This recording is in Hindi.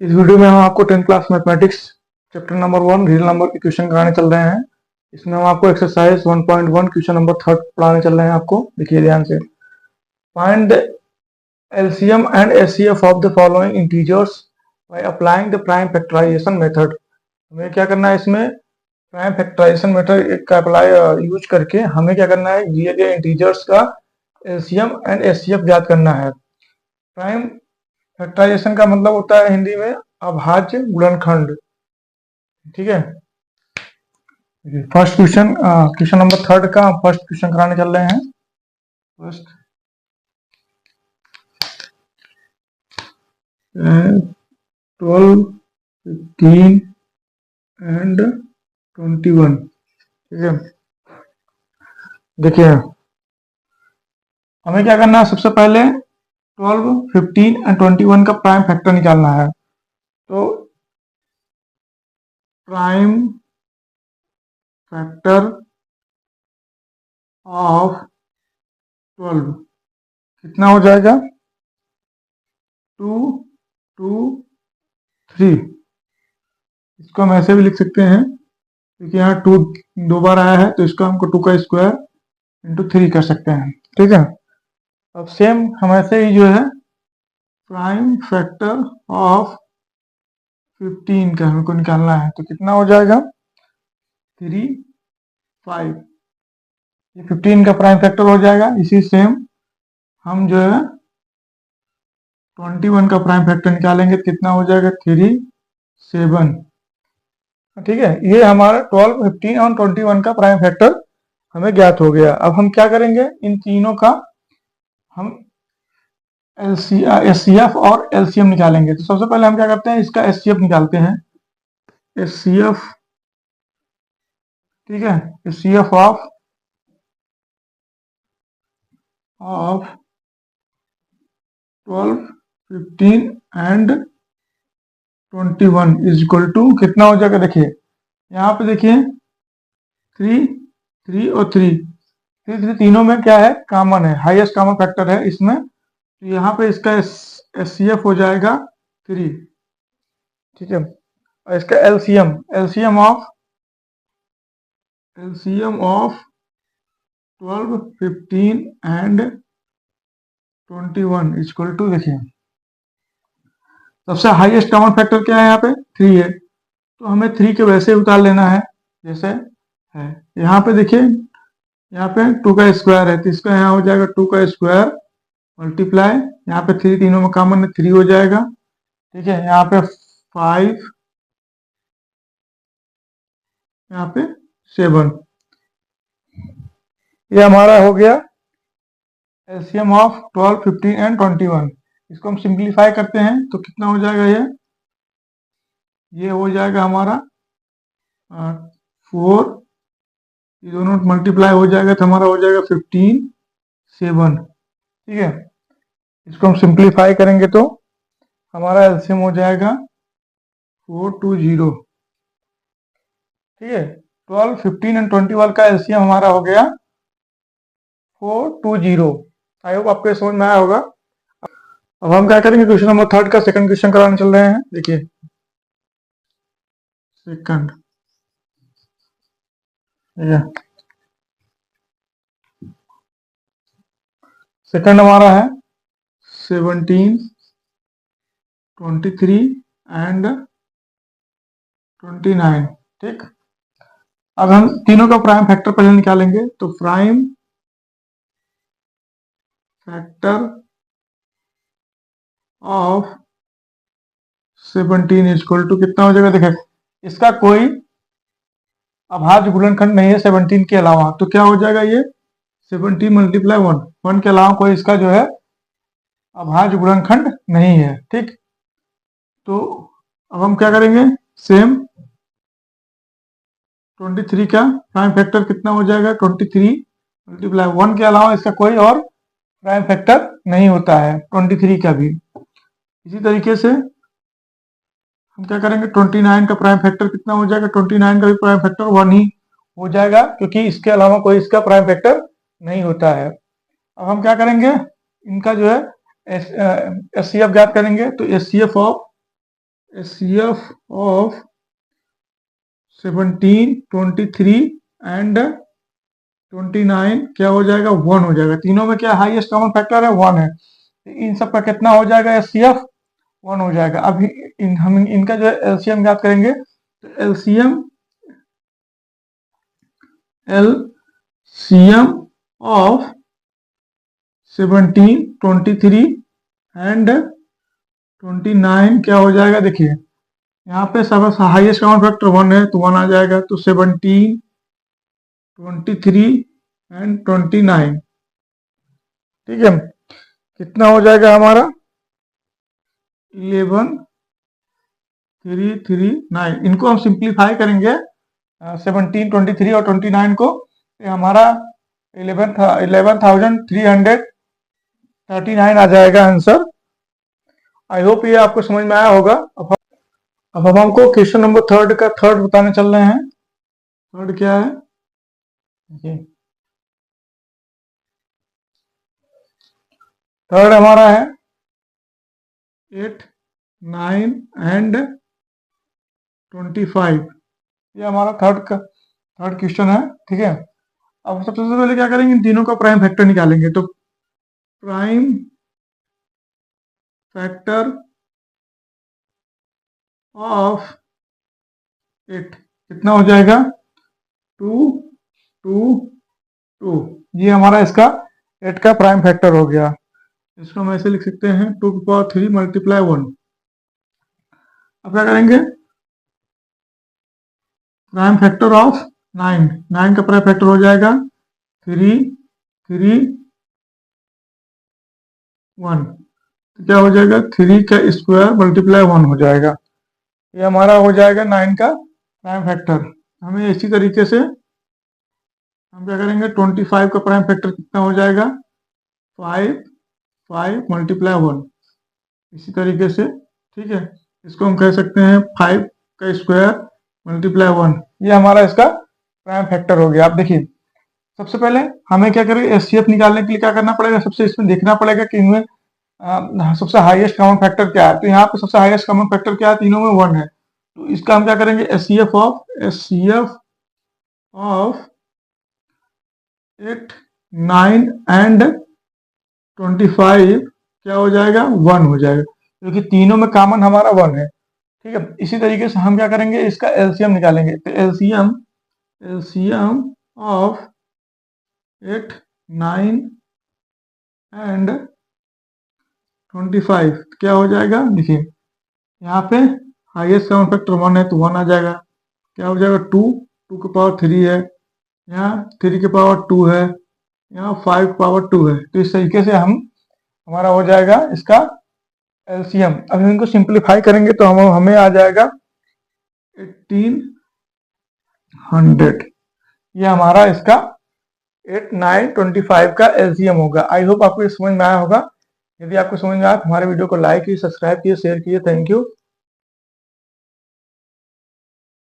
इस वीडियो में हम आपको 10th class mathematics chapter number 1 real number equation कराने चल रहे हैं। इसमें हम आपको एक्सरसाइज 1.1 क्वेश्चन नंबर 3 पढ़ाने चल रहे हैं। आपको देखिए ध्यान से, find the LCM and HCF of the following integers by applying the prime factorisation method. हमें क्या करना है, इसमें प्राइम फैक्टराइजेशन मेथड का अप्लाई यूज करके हमें क्या करना है, दिए गए इंटीजर्स का एलसीएम एंड एचसीएफ ज्ञात करना है। प्राइम फैक्टराइजेशन का मतलब होता है हिंदी में अभाज्य गुणनखंड। ठीक है, फर्स्ट क्वेश्चन क्वेश्चन नंबर 3 का फर्स्ट क्वेश्चन कराने चल रहे हैं। First 12, 15 and 21। ठीक है, देखिए हमें क्या करना है, सबसे पहले 12, 15 एंड 21 का प्राइम फैक्टर निकालना है। तो प्राइम फैक्टर ऑफ 12 कितना हो जाएगा, 2, 2, 3। इसको हम ऐसे भी लिख सकते हैं क्योंकि यहाँ 2 दो बार आया है, तो इसको हमको 2 का स्क्वायर इंटू 3 कर सकते हैं। ठीक है, अब सेम हम ऐसे ही जो है प्राइम फैक्टर ऑफ 15 का हमको निकालना है। तो कितना हो जाएगा, 3, 5। ये 15 का प्राइम फैक्टर हो जाएगा। इसी सेम हम जो है 21 का प्राइम फैक्टर निकालेंगे तो कितना हो जाएगा, 3, 7। ठीक है, ये हमारा 12, 15 और 21 का प्राइम फैक्टर हमें ज्ञात हो गया। अब हम क्या करेंगे, इन तीनों का हम एचसीएफ और एलसीएम निकालेंगे। तो सबसे पहले हम क्या करते हैं, इसका एचसीएफ निकालते हैं। एचसीएफ, ठीक है, HCF of 12, 15 and 21 is equal to कितना हो जाएगा। देखिए यहाँ पे देखिए 3, 3 और 3, 3 तीनों में क्या है, कॉमन है, हाईएस्ट कॉमन फैक्टर है इसमें। तो यहाँ पे इसका एचसीएफ हो जाएगा 3। ठीक है, और इसका LCM, LCM of 12, 15 and 21 equal to, देखिए सबसे हाईएस्ट कॉमन फैक्टर क्या है, यहाँ पे 3 है, तो हमें 3 के वैसे उतार लेना है जैसे है। यहाँ पे देखिए, यहाँ पे 2 का स्क्वायर है, तो इसका यहाँ हो जाएगा 2 का स्क्वायर मल्टीप्लाई, यहाँ पे 3 तीनों में कॉमन है, 3 हो जाएगा। ठीक है, यहाँ पे 5, यहाँ पे 7। ये हमारा हो गया एलसीएम ऑफ 12, 15 एंड 21। इसको हम सिंप्लीफाई करते हैं तो कितना हो जाएगा, ये हो जाएगा हमारा 4, ये दोनों मल्टीप्लाई हो जाएगा तो हमारा हो जाएगा 15, 7। ठीक है, इसको हम सिंप्लीफाई करेंगे तो हमारा एलसीएम हो जाएगा 420। ठीक है, 12, 15 एंड 21 का एलसीएम हमारा हो गया 420। आई होप आपको समझ में आया होगा। अब हम क्या करेंगे, क्वेश्चन नंबर 3 का सेकंड क्वेश्चन कराने चल रहे हैं। देखिए सेकंड, सेकंड हमारा है 17, 23 एंड 29। ठीक, अब हम तीनों का प्राइम फैक्टर पहले निकालेंगे। तो prime factor of 17 equal to कितना हो जाएगा। देखिए इसका कोई अभाज्य गुणनखंड नहीं है 17 के अलावा, तो क्या हो जाएगा, ये 17 मल्टीप्लाई 1 के अलावा कोई इसका जो है अभाज्य गुणनखंड नहीं है। ठीक, तो अब हम क्या करेंगे, सेम 23 का प्राइम फैक्टर कितना हो जाएगा, 23 मल्टीप्लाई 1 के अलावा इसका कोई और प्राइम फैक्टर नहीं होता है 23 का भी। इसी तरीके से हम क्या करेंगे, 29 का प्राइम फैक्टर कितना हो जाएगा, 29 का भी प्राइम फैक्टर 1 ही हो जाएगा क्योंकि इसके अलावा कोई इसका प्राइम फैक्टर नहीं होता है। अब हम क्या करेंगे, इनका जो है एचसीएफ ज्ञात करेंगे। तो HCF of HCF of 17, 23 and 29 क्या हो जाएगा, 1 हो जाएगा। तीनों में क्या हाईएस्ट कॉमन फैक्टर है, 1 है। इन सब का कितना हो जाएगा, HCF 1 हो जाएगा। अब हम इनका जो है LCM याद करेंगे, तो LCM ऑफ 17, 23 एंड 29 क्या हो जाएगा, देखिए यहाँ पे सब हाईएस्ट कॉमन फैक्टर 1 है तो 1 आ जाएगा। तो 17, 23 एंड 29, ठीक है, कितना हो जाएगा हमारा, 11, 3, 3, 9। इनको हम सिंप्लीफाई करेंगे 17, 23 और 29 को, ये हमारा 11,339 आ जाएगा आंसर। आई होप ये आपको समझ में आया होगा। अब हम हमको क्वेश्चन नंबर थर्ड का थर्ड बताने चल रहे हैं। थर्ड क्या है, जी थर्ड हमारा है 8, 9 एंड 25। ये हमारा थर्ड क्वेश्चन है, ठीक है। अब सबसे पहले क्या करेंगे, इन तीनों का प्राइम फैक्टर निकालेंगे। तो प्राइम फैक्टर ऑफ 8 कितना हो जाएगा, 2, 2, 2। ये हमारा इसका 8 का प्राइम फैक्टर हो गया। इसको हम ऐसे लिख सकते हैं 2⁻³ मल्टीप्लाई 1। अब क्या करेंगे, प्राइम फैक्टर ऑफ 9, 9 का प्राइम फैक्टर हो जाएगा 3, 3, 1। तो क्या हो जाएगा, 3 का स्क्वायर मल्टीप्लाई 1 हो जाएगा। ये हमारा हो जाएगा 9 का प्राइम फैक्टर। हमें इसी तरीके से हम क्या करेंगे, 25 का प्राइम फैक्टर कितना हो जाएगा, 5, 5 मल्टीप्लाई 1। इसी तरीके से, ठीक है, इसको हम कह सकते हैं 5 का स्क्वायर मल्टीप्लाई 1। ये हमारा इसका प्राइम फैक्टर हो गया। आप देखिए, सबसे पहले हमें क्या करें, HCF निकालने के लिए क्या करना पड़ेगा, सबसे इसमें देखना पड़ेगा कि इनमें सबसे हाईएस्ट कॉमन फैक्टर क्या है। तो यहाँ पे सबसे हाईएस्ट कॉमन फैक्टर क्या है, तीनों में 1 है। तो इसका हम क्या करेंगे, HCF ऑफ 8, 9 एंड 25 क्या हो जाएगा, 1 हो जाएगा, क्योंकि तीनों में कॉमन हमारा 1 है, ठीक है। इसी तरीके से हम क्या करेंगे, इसका LCM निकालेंगे। तो LCM ऑफ 8, 9 एंड 25 क्या हो जाएगा, देखिए यहाँ पे हाईएस्ट कॉमन फैक्टर 1 है तो 1 आ जाएगा। क्या हो जाएगा, 2, 2 के पावर 3 है, यहाँ 3 के पावर 2 है, यहाँ 5 के पावर 2 है। तो इस तरीके से हमारा हो जाएगा इसका LCM। अब हम इनको सिंप्लीफाई करेंगे तो हमें आ जाएगा 1800। ये हमारा इसका 8, 9, 25 का LCM होगा। आई होप आपको समझ में आया होगा। यदि आपको समझ में आया तो हमारे वीडियो को लाइक कीजिए, सब्सक्राइब कीजिए, शेयर कीजिए। Thank you.